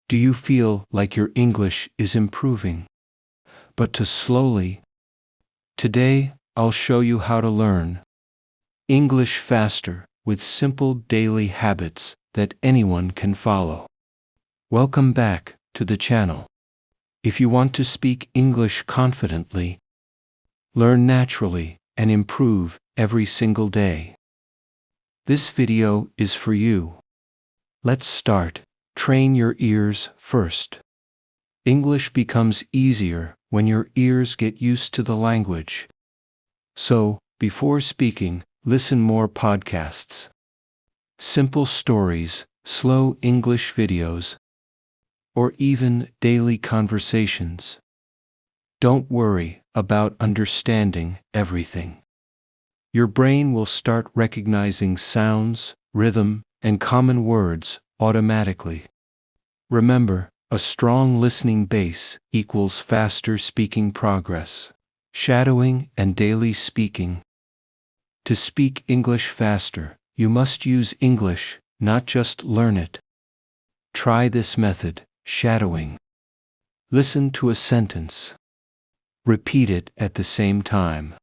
Do you feel like your English is improving, but too slowly? Today, I'll show you how to learn English faster with simple daily habits that anyone can follow. Welcome back to the channel. If you want to speak English confidently, learn naturally, and improve every single day, this video is for you. Let's start. Train your ears first. English becomes easier when your ears get used to the language. So, before speaking, listen more podcasts, simple stories, slow English videos, or even daily conversations. Don't worry about understanding everything. Your brain will start recognizing sounds, rhythm, and common words automatically. Remember, a strong listening base equals faster speaking progress. Shadowing and daily speaking. To speak English faster, you must use English, not just learn it. Try this method, shadowing. Listen to a sentence. Repeat it at the same time.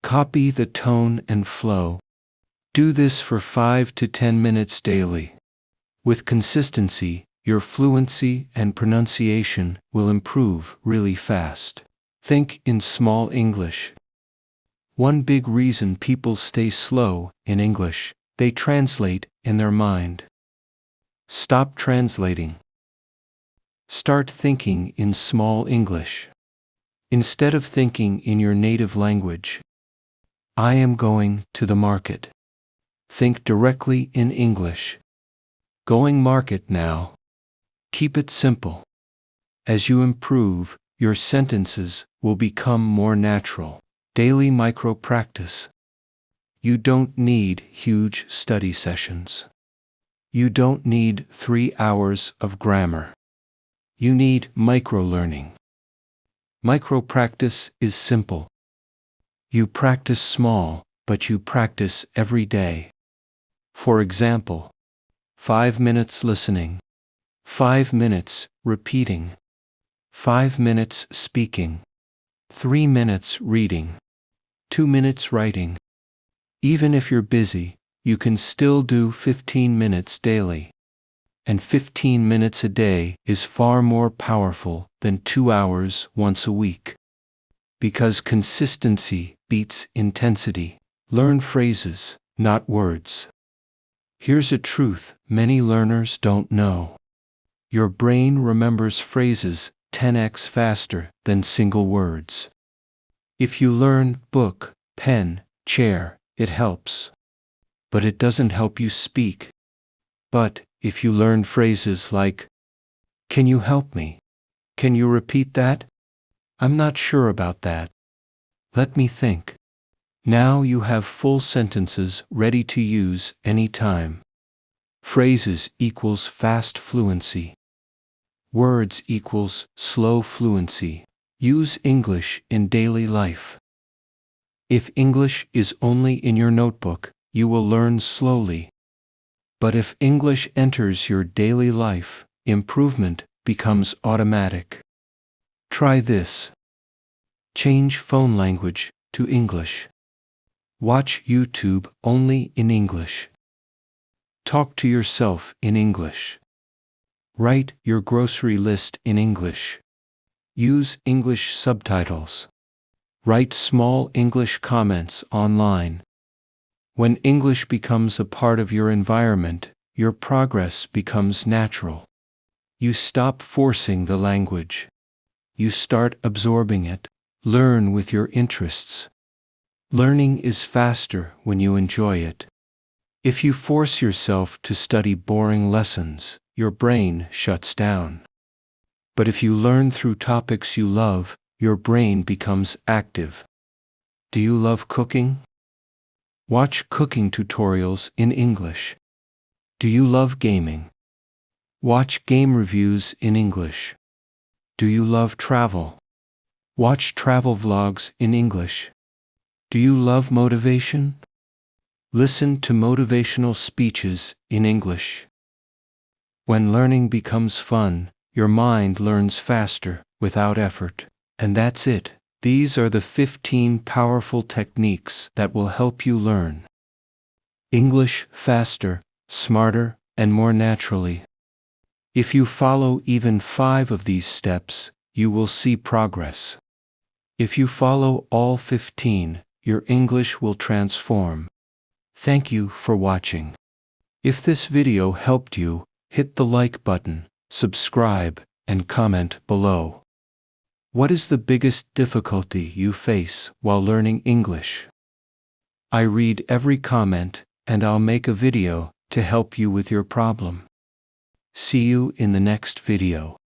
Copy the tone and flow. Do this for 5 to 10 minutes daily. With consistency, your fluency and pronunciation will improve really fast. Think in small English. One big reason people stay slow in English, they translate in their mind. Stop translating. Start thinking in small English. Instead of thinking in your native language, I am going to the market. Think directly in English. Going market now. Keep it simple. As you improve, your sentences will become more natural. Daily micro practice. You don't need huge study sessions. You don't need 3 hours of grammar. You need micro-learning. Micro-practice is simple. You practice small, but you practice every day. For example, 5 minutes listening, 5 minutes repeating, 5 minutes speaking, 3 minutes reading, 2 minutes writing. Even if you're busy, you can still do 15 minutes daily. And 15 minutes a day is far more powerful than 2 hours once a week. Because consistency beats intensity. Learn phrases, not words. Here's a truth many learners don't know. Your brain remembers phrases 10x faster than single words. If you learn book, pen, chair, it helps. But it doesn't help you speak. But if you learn phrases like, can you help me? Can you repeat that? I'm not sure about that. Let me think. Now you have full sentences ready to use anytime. Phrases equals fast fluency. Words equals slow fluency. Use English in daily life. If English is only in your notebook, you will learn slowly. But if English enters your daily life, improvement becomes automatic. Try this. Change phone language to English. Watch YouTube only in English. Talk to yourself in English. Write your grocery list in English. Use English subtitles. Write small English comments online. When English becomes a part of your environment, your progress becomes natural. You stop forcing the language. You start absorbing it. Learn with your interests. Learning is faster when you enjoy it. If you force yourself to study boring lessons, your brain shuts down. But if you learn through topics you love, your brain becomes active. Do you love cooking? Watch cooking tutorials in English. Do you love gaming? Watch game reviews in English. Do you love travel? Watch travel vlogs in English. Do you love motivation? Listen to motivational speeches in English. When learning becomes fun, your mind learns faster, without effort. And that's it. These are the 15 powerful techniques that will help you learn English faster, smarter, and more naturally. If you follow even 5 of these steps, you will see progress. If you follow all 15, your English will transform. Thank you for watching. If this video helped you, hit the like button, subscribe, and comment below. What is the biggest difficulty you face while learning English? I read every comment, and I'll make a video to help you with your problem. See you in the next video.